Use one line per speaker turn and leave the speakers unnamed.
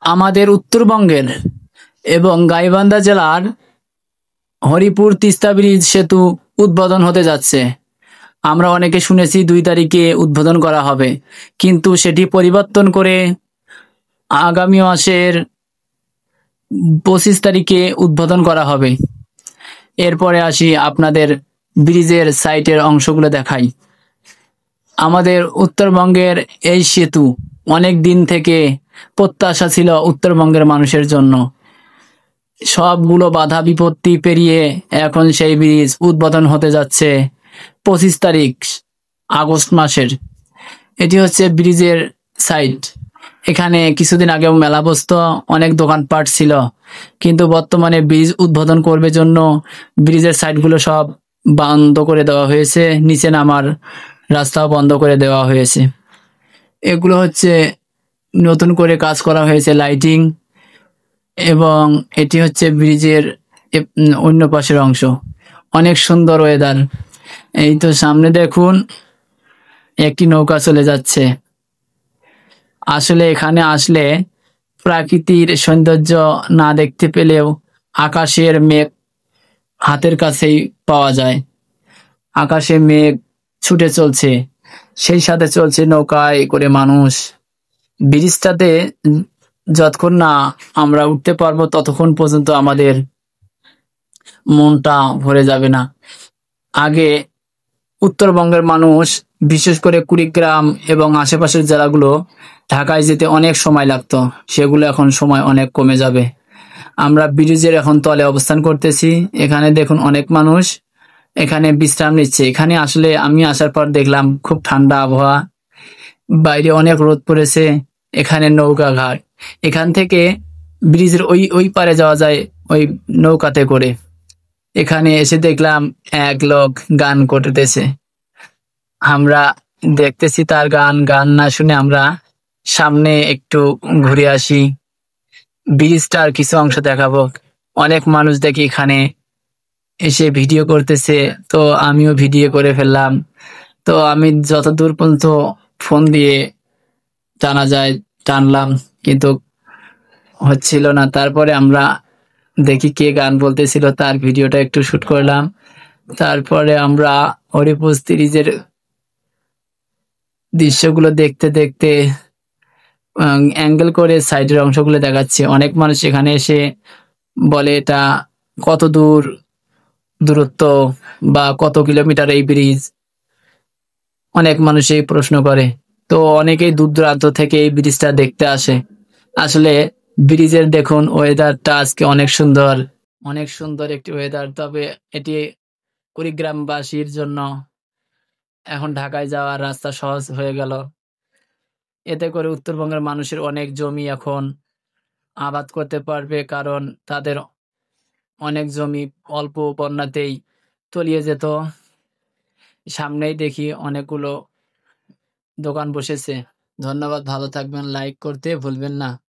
আমাদের উত্তরবঙ্গের এবং গাইবান্ধা জেলার হরিপুর তিস্তা ব্রিজ সেতু উদ্বোধন হতে যাচ্ছে। আমরা অনেকে শুনেছি ২ তারিখে উদ্বোধন করা হবে, কিন্তু সেটি পরিবর্তন করে আগামী মাসের ২৫ তারিখে উদ্বোধন করা হবে। এরপরে আসি আপনাদের ব্রিজের সাইটের অংশগুলো দেখাই। আমাদের উত্তরবঙ্গের এই সেতু অনেক দিন থেকে প্রত্যাশা ছিল উত্তরবঙ্গের মানুষের জন্য। সবগুলো বাধা বিপত্তি পেরিয়ে এখন সেই ব্রিজ উদ্বোধন হতে যাচ্ছে ২৫ তারিখ আগস্ট মাসের। এটি হচ্ছে ব্রিজের সাইট। এখানে কিছুদিন আগেও মেলা বসতো, অনেক দোকানপাট ছিল, কিন্তু বর্তমানে ব্রিজ উদ্বোধন করবে জন্য ব্রিজের সাইটগুলো সব বন্ধ করে দেওয়া হয়েছে, নিচে নামার রাস্তাও বন্ধ করে দেওয়া হয়েছে। এগুলো হচ্ছে নতুন করে কাজ করা হয়েছে, লাইটিং, এবং এটি হচ্ছে ব্রিজের অন্য পাশের অংশ। অনেক সুন্দর ওয়েদার। এই তো সামনে দেখুন একটি নৌকা চলে যাচ্ছে। আসলে এখানে আসলে প্রাকৃতির সৌন্দর্য না দেখতে পেলেও আকাশের মেঘ হাতের কাছেই পাওয়া যায়। আকাশে মেঘ ছুটে চলছে, সেই সাথে চলছে নৌকায় করে মানুষ। ব্রিজটাতে যতক্ষণ না আমরা উঠতে পারবো ততক্ষণ পর্যন্ত আমাদের মনটা ভরে যাবে না। আগে উত্তরবঙ্গের মানুষ, বিশেষ করে কুড়িগ্রাম এবং আশেপাশের জেলাগুলো, ঢাকায় যেতে অনেক সময় লাগতো, সেগুলো এখন সময় অনেক কমে যাবে। আমরা ব্রিজের এখন তলে অবস্থান করতেছি। এখানে দেখুন অনেক মানুষ এখানে বিশ্রাম নিচ্ছে। এখানে আসলে আমি আসার পর দেখলাম খুব ঠান্ডা আবহাওয়া, বাইরে অনেক রোদ পড়েছে। এখানে নৌকা ঘাট, এখান থেকে ব্রিজের ওই ওই পারে যাওয়া যায় ওই নৌকাতে করে। এখানে এসে দেখলাম এক লোক গান করতেছে, আমরা দেখতেছি তার গান। গান না শুনে আমরা সামনে একটু ঘুরে আসি, ব্রিজটার কিছু অংশ দেখাবো। অনেক মানুষ দেখি এখানে এসে ভিডিও করতেছে, তো আমিও ভিডিও করে ফেললাম। তো আমি যতদূর পর্যন্ত ফোন দিয়ে টানা যায় টানলাম, কিন্তু হচ্ছিল না। তারপরে আমরা দেখি কে গান বলতেছিল, তার ভিডিওটা একটু শুট করলাম। তারপরে আমরা হরিপুর সিরিজের দৃশ্যগুলো দেখতে দেখতে অ্যাঙ্গেল করে সাইডের অংশগুলো দেখাচ্ছি। অনেক মানুষ এখানে এসে বলে এটা কত দূরত্ব বা কত কিলোমিটার এই ব্রিজ, অনেক মানুষ এই প্রশ্ন করে। তো অনেকেই দূর দূরান্ত থেকে এই ব্রিজটা দেখতে আসে। আসলে ব্রিজের দেখুন ওয়েদারটা আজকে অনেক সুন্দর, অনেক সুন্দর একটি ওয়েদার। তবে এটি কুড়িগ্রামবাসীর জন্য এখন ঢাকায় যাওয়ার রাস্তা সহজ হয়ে গেল। এতে করে উত্তরবঙ্গের মানুষের অনেক জমি এখন আবাদ করতে পারবে, কারণ তাদের অনেক জমি অল্প বন্যাতেই তলিয়ে যেত। সামনেই দেখি অনেকগুলো দোকান বসেছে। ধন্যবাদ, ভালো থাকবেন, লাইক করতে ভুলবেন না।